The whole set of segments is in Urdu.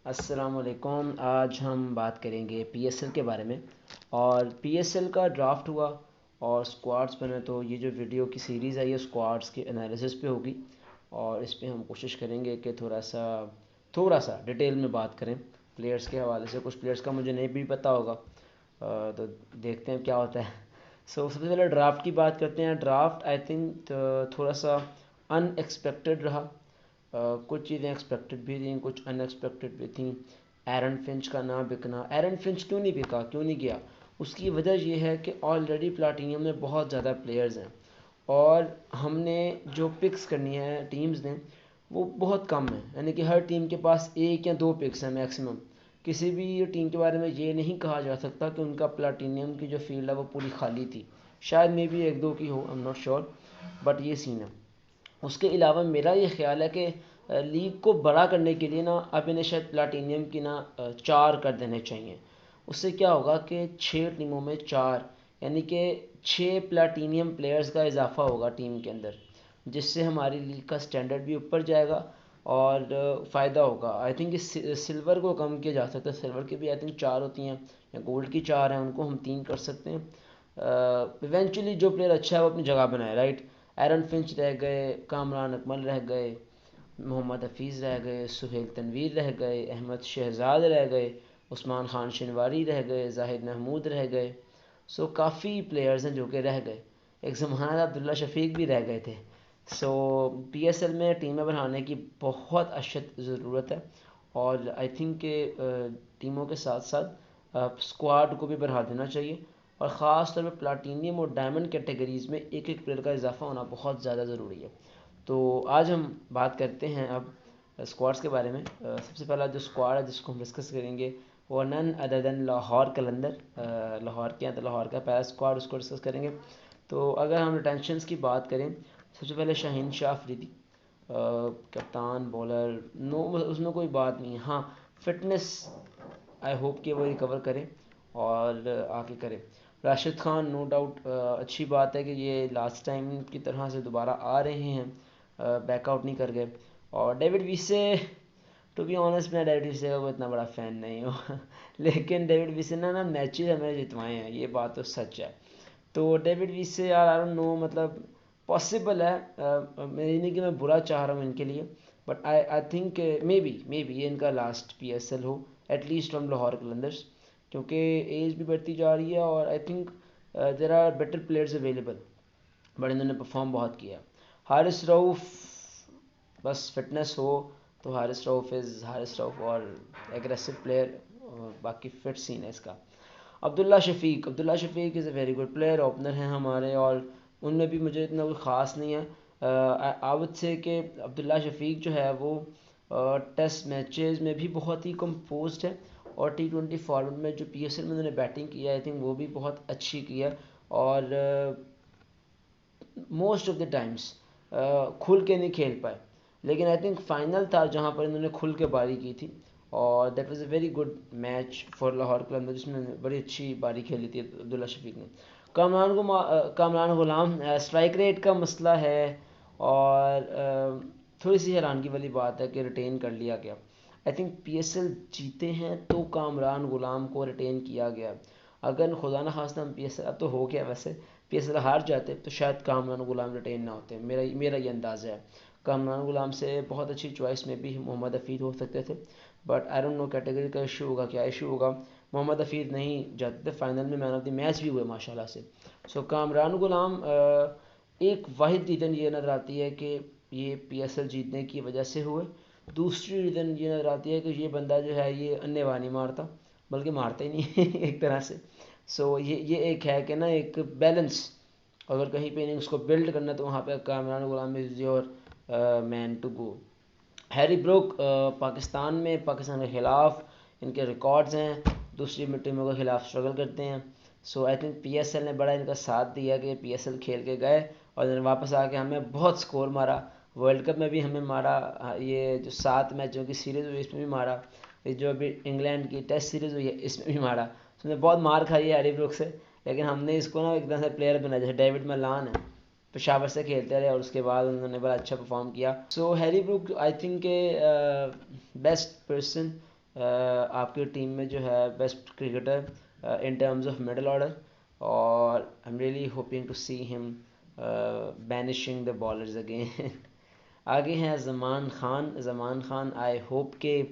السلام علیکم. آج ہم بات کریں گے پی ایس ایل کے بارے میں. اور پی ایس ایل کا ڈرافٹ ہوا اور اسکواڈس بنے، تو یہ جو ویڈیو کی سیریز ہے یہ اسکواڈس کے انالیسس پہ ہوگی. اور اس پہ ہم کوشش کریں گے کہ تھوڑا سا ڈیٹیل میں بات کریں پلیئرس کے حوالے سے. کچھ پلیئرس کا مجھے نہیں بھی پتہ ہوگا، تو دیکھتے ہیں کیا ہوتا ہے. سب سے پہلے ڈرافٹ کی بات کرتے ہیں. ڈرافٹ آئی تھنک تھوڑا سا ان ایکسپیکٹڈ رہا. کچھ چیزیں ایکسپیکٹڈ بھی تھیں، کچھ ان ایکسپیکٹڈ بھی تھیں. ایرن فنچ کا نہ بکنا. ایرن فنچ کیوں نہیں بکا، کیوں نہیں گیا؟ اس کی وجہ یہ ہے کہ آلریڈی پلاٹینیم میں بہت زیادہ پلیئرز ہیں، اور ہم نے جو پکس کرنی ہے ٹیمز نے وہ بہت کم ہیں. یعنی کہ ہر ٹیم کے پاس 1 یا 2 پکس ہیں میکسیمم. کسی بھی ٹیم کے بارے میں یہ نہیں کہا جا سکتا کہ ان کا پلاٹینیم کی جو فیلڈ ہے وہ پوری خالی تھی. شاید میں بھی 1-2 کی ہو، ایم ناٹ شیور، بٹ یہ سین ہے. اس کے علاوہ میرا یہ خیال ہے کہ لیگ کو بڑا کرنے کے لیے نا اب انہیں شاید پلاٹینیم کی 4 کر دینے چاہیے. اس سے کیا ہوگا کہ 6 ٹیموں میں 4، یعنی کہ 6 پلاٹینیم پلیئرز کا اضافہ ہوگا ٹیم کے اندر، جس سے ہماری لیگ کا سٹینڈرڈ بھی اوپر جائے گا اور فائدہ ہوگا. آئی تھنک سلور کو کم کیا جا سکتا ہے. سلور کی بھی آئی تھنک 4 ہوتی ہیں، یا گولڈ کی 4 ہیں، ان کو ہم 3 کر سکتے ہیں. ایونچولی جو پلیئر اچھا ہے وہ اپنی جگہ بنائے، رائٹ. ایرن فنچ رہ گئے، کامران اکمل رہ گئے، محمد حفیظ رہ گئے، سہیل تنویر رہ گئے، احمد شہزاد رہ گئے، عثمان خان شنواری رہ گئے، زاہد محمود رہ گئے. کافی پلیئرز ہیں جو کہ رہ گئے. ایک زمانہ تھا عبداللہ شفیق بھی رہ گئے تھے. پی ایس ایل میں ٹیمیں بڑھانے کی بہت اشد ضرورت ہے، اور آئی تھنک کہ ٹیموں کے ساتھ ساتھ اسکواڈ کو بھی بڑھا دینا چاہیے. اور خاص طور پہ پلاٹینیم اور ڈائمنڈ کیٹیگریز میں ایک پلیئر کا اضافہ ہونا بہت زیادہ ضروری ہے. تو آج ہم بات کرتے ہیں اب اسکواڈس کے بارے میں. سب سے پہلا جو اسکواڈ ہے جس کو ہم ڈسکس کریں گے وہ نن ادر دین لاہور قلندر. لاہور کے ہیں تو لاہور کا پہلا اسکواڈ اس کو ڈسکس کریں گے. تو اگر ہم ریٹینشنس کی بات کریں، سب سے پہلے شاہین شاہ افریدی، کپتان بولر، نو اس میں کوئی بات نہیں. ہاں، فٹنس آئی ہوپ کہ وہ ریکور کرے اور آگے کرے. راشد خان نو ڈاؤٹ اچھی بات ہے کہ یہ لاسٹ ٹائم کی طرح سے دوبارہ آ رہے ہیں، بیک آؤٹ نہیں کر گئے. اور ڈیوڈ ویسے، ٹو بی آنیسٹ میں ڈیوڈ ویسے کا کوئی اتنا بڑا فین نہیں ہوں لیکن ڈیوڈ ویسے نے میچز ہمیں جتوائے ہیں، یہ بات تو سچ ہے. تو ڈیوڈ ویسے یار آئی ڈونٹ نو، مطلب پاسبل ہے. میں نہیں کہ میں برا چاہ رہا ہوں ان کے لیے، but I think maybe یہ ان کا لاسٹ پی ایس ایل ہو، at least from Lahore Qalandars, کیونکہ ایج بھی بڑھتی جا رہی ہے اور I think there are better players available, but انہوں نے پرفارم بہت کیا. حارث رؤف، بس فٹنس ہو تو حارث رؤف اور ایگریسو پلیئر، باقی فٹ سین ہے اس کا. Abdullah Shafique is a very good player, opener ہیں ہمارے، اور ان میں بھی مجھے اتنا کوئی خاص نہیں ہے. آوت سے کہ عبداللہ شفیق جو ہے وہ ٹیسٹ میچز میں بھی بہت ہی کمپوزڈ ہے، اور T20 فارمیٹ میں جو پی ایس ایل میں انہوں نے بیٹنگ کی ہے آئی تھنک وہ بھی بہت اچھی کی ہے. اور موسٹ آف دا ٹائمس کھل کے نہیں کھیل پائے، لیکن آئی تھنک فائنل تھا جہاں پر انہوں نے کھل کے باری کی تھی، اور that was a very good match for Lahore Qalandar, جس میں بڑی اچھی باری کھیلی تھی عبداللہ شفیق نے. کامران غلام، اسٹرائک ریٹ کا مسئلہ ہے، اور تھوڑی سی حیرانگی والی بات ہے کہ ریٹین کر لیا گیا. I think P S L جیتے ہیں تو کامران غلام کو ریٹین کیا گیا. اگر خدا نہ خواستہ ہم پی ایس ایل، اب تو ہو گیا ویسے، پی ایس ایل ہار جاتے تو شاید کامران غلام ریٹین نہ ہوتے. میرا یہ انداز ہے. کامران غلام سے بہت اچھی چوائس میں بھی محمد حفیظ ہو سکتے تھے، but I don't know category کا ایشو ہوگا، کیا ایشو ہوگا. محمد حفیظ نہیں جاتے تھے، فائنل میں مین آف دی میچ بھی ہوئے ماشاء اللہ سے. کامران غلام ایک واحد ریزن یہ نظر آتی ہے کہ یہ پی ایس ایل جیتنے کی وجہ سے ہوئے. دوسری ریزن یہ نظر آتی ہے کہ یہ بندہ جو ہے یہ انے وہاں نہیں مارتا، بلکہ مارتا ہی نہیں ایک طرح سے. یہ ایک ہے کہ نا ایک بیلنس، اگر کہیں پہ اننگس کو بلڈ کرنا تو وہاں پہ Kamran Ghulam is your man to go. Harry Brook, Pakistan کے خلاف ان کے ریکارڈز ہیں، دوسری ٹیموں کے خلاف اسٹرگل کرتے ہیں. I think P S L نے بڑا ان کا ساتھ دیا کہ پی ایس ایل کھیل کے گئے اور واپس آ کے ہمیں بہت سکور مارا. ورلڈ کپ میں بھی ہمیں مارا، یہ جو 7 میچوں کی سیریز ہوئی اس میں بھی مارا، یہ جو ابھی انگلینڈ کی ٹیسٹ سیریز ہوئی ہے اس میں بھی مارا. اس نے بہت مار کھائی ہے ہیری بروک سے، لیکن ہم نے اس کو نا ایک طرح سے پلیئر بنایا. جیسے ڈیوڈ ملان ہے، پشاور سے کھیلتے رہے اور اس کے بعد انہوں نے بڑا اچھا پرفارم کیا. ہیری بروک آئی تھنک کہ بیسٹ پرسن آپ کی ٹیم میں جو ہے best cricketer in terms of middle order, اور I am really hoping to see him finishing the bowlers again. آگے ہیں زمان خان. آئی ہوپ کہ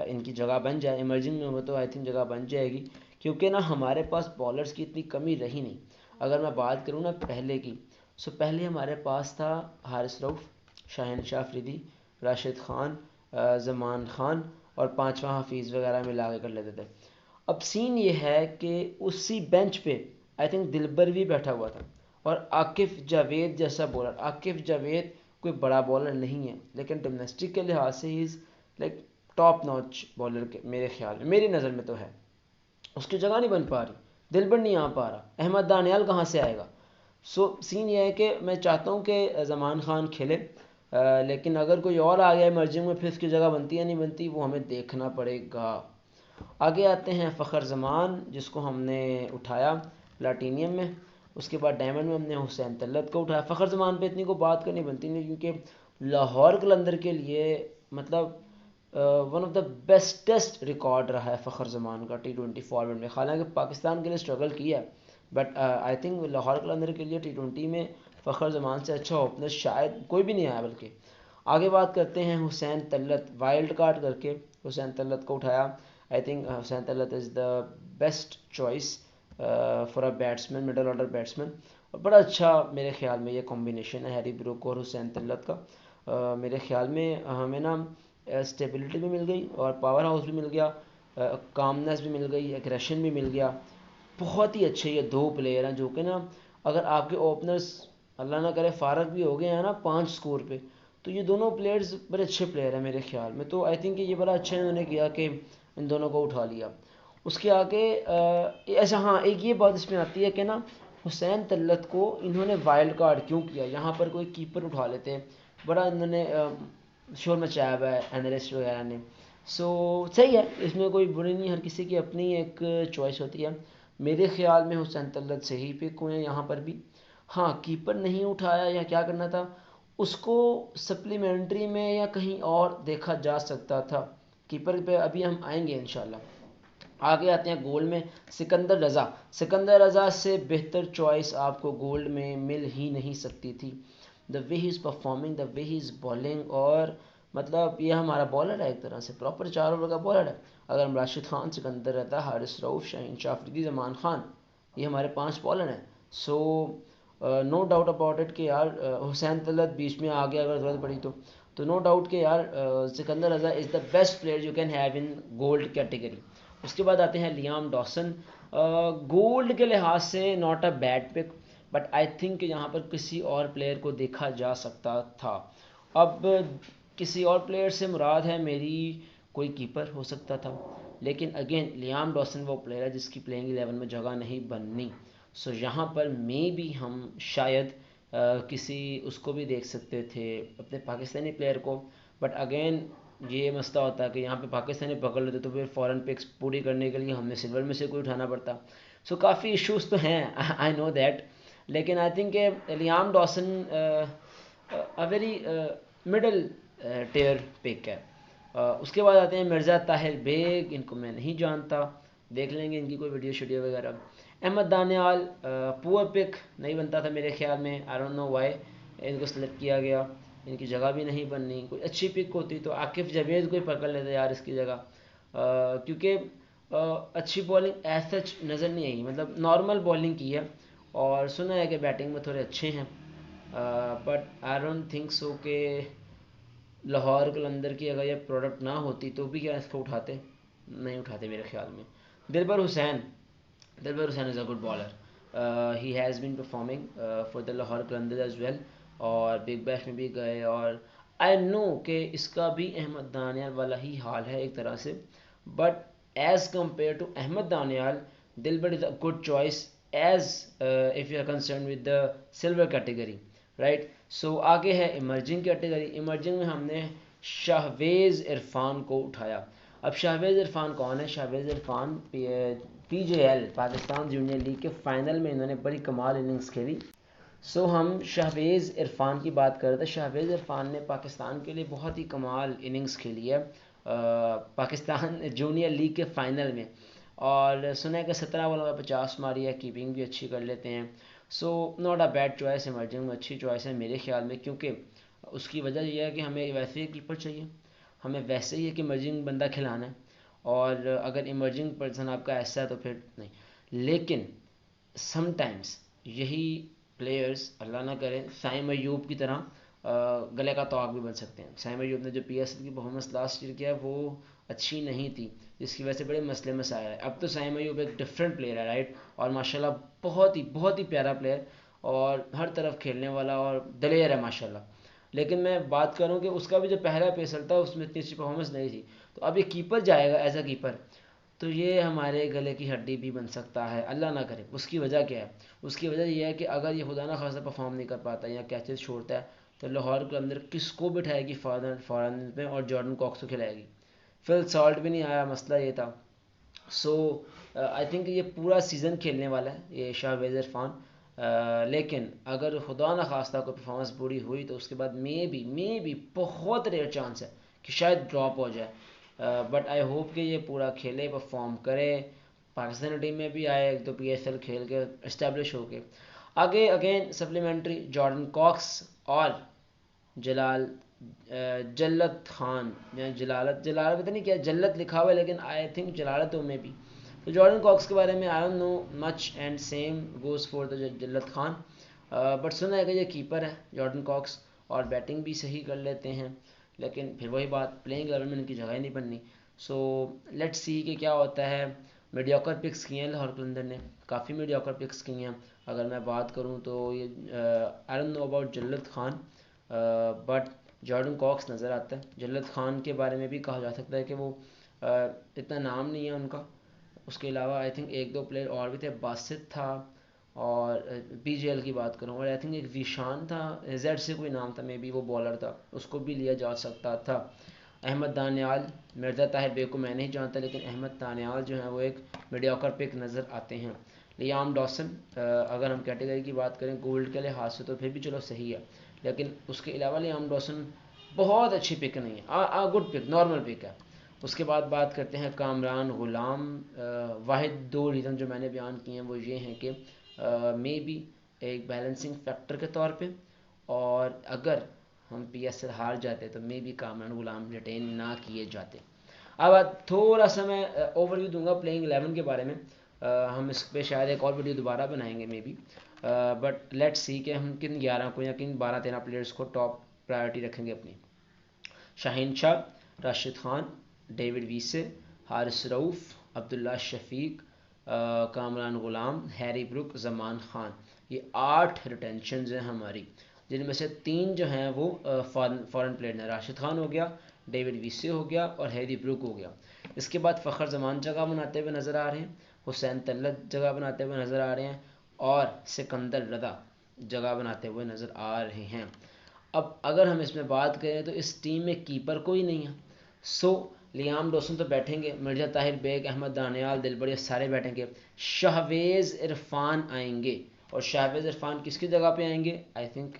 ان کی جگہ بن جائے، ایمرجنگ میں ہو تو آئی تھنک جگہ بن جائے گی، کیونکہ نا ہمارے پاس بالرز کی اتنی کمی رہی نہیں. اگر میں بات کروں نا پہلے کی، پہلے ہمارے پاس تھا حارث رؤف، شاہین شاہ افریدی، راشد خان، زمان خان اور پانچواں حفیظ وغیرہ ملا کے کر لیتے تھے. اب سین یہ ہے کہ اسی بینچ پہ آئی تھنک دلبر بھی بیٹھا ہوا تھا، اور عاقف جاوید جیسا بولر. عاقف جاوید کوئی بڑا بولر نہیں ہے، لیکن ڈومیسٹک کے لحاظ سے ہی از لائک ٹاپ نوچ بالر کے میرے خیال میں، میری نظر میں تو ہے. اس کی جگہ نہیں بن پا رہی، دلبر نہیں آ پا رہا، احمد دانیال کہاں سے آئے گا؟ سین یہ ہے کہ میں چاہتا ہوں کہ زمان خان کھیلے، لیکن اگر کوئی اور آ گیا ایمرجنگ میں، پھر اس کی جگہ بنتی یا نہیں بنتی وہ ہمیں دیکھنا پڑے گا. آگے آتے ہیں فخر زمان، جس کو ہم نے اٹھایا پلاٹینیم میں. اس کے بعد ڈائمنڈ میں ہم نے حسین طلعت کو اٹھایا. فخر زمان پہ اتنی کوئی بات کرنی بنتی نہیں، کیونکہ لاہور قلندر کے لیے مطلب ون آف دا بیسٹسٹ ریکارڈ رہا ہے فخر زمان کا T20 فارمیٹ میں. حالانکہ پاکستان کے لیے اسٹرگل کیا ہے، but I think Lahore Qalandar کے لیے T20 میں فخر زمان سے اچھا اوپنر شاید کوئی بھی نہیں آیا. بلکہ آگے بات کرتے ہیں حسین طلعت. وائلڈ کارڈ کر کے حسین طلعت کو اٹھایا. I think Hussain Talat is the best choice for a batsman, middle order batsman. اور بڑا اچھا میرے خیال میں یہ کمبینیشن ہے ہیری بروک اور حسین طلعت کا. میرے خیال میں ہمیں نا اسٹیبلٹی بھی مل گئی اور پاور ہاؤس بھی مل گیا، کامنس بھی مل گئی، ایگریشن بھی مل گیا. بہت ہی اچھے یہ دو پلیئر ہیں جو کہ نا اگر آپ کے اوپنرز اللہ نہ کرے فارغ بھی ہو گئے ہیں نا 5 سکور پہ، تو یہ دونوں پلیئرز بڑے اچھے پلیئر ہیں میرے خیال میں. تو آئی تھنک کہ یہ بڑا اچھا انہوں نے کیا کہ ان دونوں کو اٹھا لیا. اس کے آگے ایسا ہاں ایک یہ بات اس میں آتی ہے کہ نا حسین طلعت کو انہوں نے وائلڈ کارڈ کیوں کیا؟ یہاں پر کوئی کیپر اٹھا لیتے، بڑا انہوں نے شور مچایا ہوا ہے اینالسٹ وغیرہ نے. صحیح ہے، اس میں کوئی بری نہیں، ہر کسی کی اپنی ایک چوائس ہوتی ہے. میرے خیال میں حسین طلعت صحیح پک ہوئے ہیں یہاں پر بھی. ہاں کیپر نہیں اٹھایا یا کیا کرنا تھا، اس کو سپلیمنٹری میں یا کہیں اور دیکھا جا سکتا تھا. کیپر پہ ابھی ہم آئیں گے انشاءاللہ. آگے آتے ہیں گولڈ میں سکندر رضا. سکندر رضا سے بہتر چوائس آپ کو گولڈ میں مل ہی نہیں سکتی تھی. دا وے ہی is performing, the way he is bowling, اور مطلب یہ ہمارا بالر ہے ایک طرح سے، پراپر 4 اوور کا بالر ہے. اگر ہم راشد خان، سکندر رضا، حارث رؤف، شاہین شاہ افریدی، زمان خان، یہ ہمارے 5 بالر ہیں. نو ڈاؤٹ اباؤٹ اٹ کہ یار حسین طلعت بیچ میں آ گیا اگر ضرورت پڑی تو نو ڈاؤٹ کہ یار Sikandar Raza is the best player you can have in gold category. اس کے بعد آتے ہیں لیام ڈاسن. گولڈ کے لحاظ سے not a bad pick, but I think کہ یہاں پر کسی اور پلیئر کو دیکھا جا سکتا تھا. اب کسی اور پلیئر سے مراد ہے میری کوئی کیپر ہو سکتا تھا، لیکن اگین لیام ڈاسن وہ پلیئر ہے جس کی پلینگ 11 میں جگہ نہیں بننی. یہاں پر مے بھی ہم شاید کسی اس کو بھی دیکھ سکتے تھے، اپنے پاکستانی پلیئر کو. بٹ اگین یہ مسئلہ ہوتا ہے کہ یہاں پہ پاکستانی پکڑ لیتے تو پھر فورن پکس پوری کرنے کے لیے ہمیں سلور میں سے کوئی اٹھانا پڑتا. کافی ایشوز تو ہیں، آئی نو دیٹ، لیکن آئی تھنک کہ Liam Dawson a very middle tier پک ہے. اس کے بعد آتے ہیں مرزا طاہر بیگ. ان کو میں نہیں جانتا، دیکھ لیں گے ان کی کوئی ویڈیو شیڈیو وغیرہ. احمد دانیال پور پک نہیں بنتا تھا میرے خیال میں، آئی ڈونٹ نو وائی ان کو سلیکٹ کیا گیا، ان کی جگہ بھی نہیں بننی. کوئی اچھی پک ہوتی تو عاقف جاوید کو ہی پکڑ لیتے یار اس کی جگہ، کیونکہ اچھی بالنگ ایز سچ نظر نہیں آئی، مطلب نارمل بالنگ کی ہے، اور سنا ہے کہ بیٹنگ میں تھوڑے اچھے ہیں. But I don't think so کہ لاہور قلندر کی اگر یہ پروڈکٹ نہ ہوتی تو بھی کیا اس کو اٹھاتے، نہیں اٹھاتے میرے خیال میں. Dilbar Hussain is a good bowler. He has been performing for the Lahore Qalandar as well, اور بگ بیش میں بھی گئے، اور آئی نو کہ اس کا بھی احمد دانیال والا ہی حال ہے ایک طرح سے. But as compare to Ahmed Daniyal, Dilbar is a good choice as if you are concern with the silver category, right. آگے ہے ایمرجنگ کیٹیگری. ایمرجنگ میں ہم نے شاہویز عرفان کو اٹھایا. اب شاہویز عرفان کون ہے؟ Shahvez Irfan P J L Pakistan junior league کے فائنل میں انہوں نے بڑی کمال اننگز کھیلی. ہم شاہویز عرفان کی بات کر رہے تھے. شاہویز عرفان نے پاکستان کے لیے بہت ہی کمال اننگز کھیلی ہے. پاکستان جونیئر لیگ کے فائنل میں، اور سنا ہے کہ 17 بالوں میں 50 ماری ہے، کیپنگ بھی اچھی کر لیتے ہیں. So not a bad choice, emerging میں اچھی چوائس ہے میرے خیال میں، کیونکہ اس کی وجہ یہ ہے کہ ہمیں ویسے ہی کیپر چاہیے، ہمیں ویسے ہی ایک ایمرجنگ بندہ کھلانا ہے، اور اگر ایمرجنگ پرسن آپ کا ایسا ہے تو پھر نہیں. لیکن سم ٹائمز یہی پلیئرز اللہ نہ کرے سائم ایوب کی طرح گلے کا توق بھی بن سکتے ہیں. سائم ایوب نے جو پی ایس ایل کی پرفارمنس لاسٹ ایئر کیا وہ اچھی نہیں تھی، جس کی وجہ سے بڑے مسئلے مسائل آئے. اب تو سائم ایوب ایک ڈفرینٹ پلیئر ہے رائٹ، اور ماشاء اللہ بہت ہی پیارا پلیئر، اور ہر طرف کھیلنے والا اور دلیر ہے ماشاء اللہ. لیکن میں بات کروں کہ اس کا بھی جو پہلا پیسر تھا اس میں اتنی اچھی پرفارمنس نہیں تھی. تو اب یہ کیپر جائے گا ایز اے کیپر، تو یہ ہمارے گلے کی ہڈی بھی بن سکتا ہے، اللہ نہ کرے. اس کی وجہ کیا ہے؟ اس کی وجہ یہ ہے کہ اگر یہ خدا نہ خواستہ پرفارم نہیں کر پاتا یا کیچز چھوڑتا ہے، تو لاہور کے اندر کس کو بٹھائے گی فارن میں، اور جارڈن کاکس کو کھلائے گی. فل سالٹ بھی نہیں آیا، مسئلہ یہ تھا. سو آئی تھنک یہ پورا سیزن کھیلنے والا ہے یہ شاہویز عرفان. لیکن اگر خدا نہ خواستہ کوئی پرفارمنس بری ہوئی تو اس کے بعد مے بی بہت ریئر چانس ہے کہ شاید ڈراپ ہو جائے. بٹ آئی ہوپ کہ یہ پورا کھیلے، پرفارم کرے، پاکستانی ٹیم میں بھی آئے تو پی ایس ایل کھیل کے اسٹیبلش ہو کے آگے. اگین سپلیمنٹری جارڈن کاکس اور جلت خان، جلالت پتہ نہیں کیا جلت لکھا ہوا ہے، لیکن آئی تھنک جلالت میں بھی. تو جارڈن کاکس کے بارے میں I don't know much, and same goes for the Jalat Khan. But سنا ہے کہ یہ کیپر ہے جارڈن کاکس، اور بیٹنگ بھی صحیح کر لیتے ہیں، لیکن پھر وہی بات، پلینگ 11 میں ان کی جگہ ہی نہیں بننی. سو لیٹ سی کہ کیا ہوتا ہے. میڈیوکر پکس کی ہیں لاہور قلندر نے، کافی میڈیوکر پکس کی ہیں. اگر میں بات کروں تو یہ I don't know about Jalat Khan, but Jordan Cox نظر آتا ہے. جلت خان کے بارے میں بھی کہا جا سکتا ہے کہ وہ اتنا نام نہیں ہے ان کا. اس کے علاوہ آئی تھنک ایک دو پلیئر اور بھی تھے، باسط تھا، اور پی جی ایل کی بات کروں، اور آئی تھنک ایک ذیشان تھا، زیڈ سے کوئی نام تھا، مے بی وہ بالر تھا، اس کو بھی لیا جا سکتا تھا. احمد دانیال، مرزا طاہر بیگ کو میں نہیں جانتا، لیکن احمد دانیال جو ہیں وہ ایک میڈیوکر پک نظر آتے ہیں. لیام ڈاسن، اگر ہم کیٹیگری کی بات کریں گولڈ کے لحاظ سے تو پھر بھی چلو صحیح ہے، لیکن اس کے علاوہ لیام ڈاسن بہت اچھی پک نہیں ہے، گڈ پک، نارمل پک ہے. اس کے بعد بات کرتے ہیں کامران غلام. واحد دو ریزن جو میں نے بیان کیے ہیں وہ یہ ہیں کہ مے بی ایک بیلنسنگ فیکٹر کے طور پہ، اور اگر ہم پی ایس ایل ہار جاتے تو مے بی کامران غلام ریٹین نہ کیے جاتے. اب تھوڑا سا میں اوور ویو دوں گا پلینگ 11 کے بارے میں، ہم اس پہ شاید ایک اور ویڈیو دوبارہ بنائیں گے maybe. But let see کہ ہم کن 11 کو یا کن 12-13 پلیئرس کو ٹاپ پرائرٹی رکھیں گے اپنی. شاہین شاہ، راشد خان، ڈیوڈ ویسے، حارث رؤف، عبداللہ شفیق، کامران غلام، ہیری بروک، زمان خان. یہ 8 ریٹینشنز ہیں ہماری، جن میں سے 3 جو ہیں وہ فارن پلیئر ہیں. راشد خان ہو گیا، ڈیوڈ ویسے ہو گیا، اور ہیری بروک ہو گیا. اس کے بعد فخر زمان جگہ بناتے ہوئے نظر آ رہے ہیں، حسین طلت جگہ بناتے ہوئے نظر آ رہے ہیں، اور سکندر رضا جگہ بناتے ہوئے نظر آ رہے ہیں. اب اگر ہم اس میں بات کریں تو اس ٹیم میں کیپر کوئی نہیں ہے. سو لیام ڈوسن تو بیٹھیں گے، مرزا طاہر بیگ، احمد دانیال، دلبڑی سارے بیٹھیں گے. شاہویز عرفان آئیں گے، اور شاہویز عرفان کس کی جگہ پہ آئیں گے؟ آئی تھنک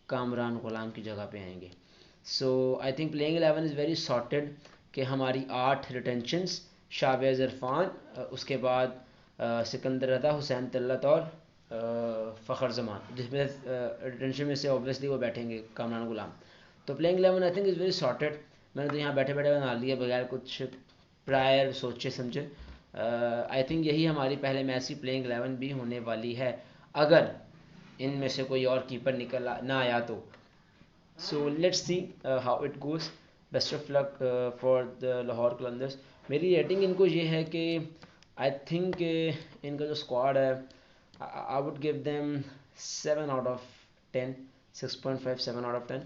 کامران غلام کی جگہ پہ آئیں گے. So I think playing 11 is very sorted کہ ہماری 8 ریٹینشنز، شاہویز عرفان، اس کے بعد سکندر رضا، حسین طلت، اور فخر زمان، جس میں ریٹینشن میں سے اوبویسلی وہ بیٹھیں گے کامران غلام. تو playing 11 I think is very sorted. میں نے تو یہاں بیٹھے بنا لیا بغیر کچھ پرائر سوچے سمجھے. آئی تھنک یہی ہماری پہلے میچ کی پلینگ 11 بھی ہونے والی ہے، اگر ان میں سے کوئی اور کیپر نکل نہ آیا تو. So let's see how it goes. Best of luck for the Lahore Qalandars. میری ریٹنگ ان کو یہ ہے کہ آئی تھنک ان کا جو اسکواڈ ہے، I would give them 7 out of 10, 6.5, 7 out of 10.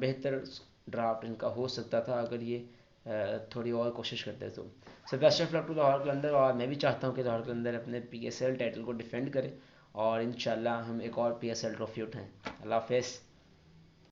بہتر ڈرافٹ ان کا ہو سکتا تھا اگر یہ تھوڑی اور کوشش کرتے تو. So best of luck to Lahore Qalandar, اور میں بھی چاہتا ہوں کہ لاہور قلندر اپنے پی ایس ایل ٹائٹل کو ڈیفینڈ کرے، اور انشاءاللہ ہم ایک اور پی ایس ایل ٹرافی اٹھائیں. اللہ حافظ.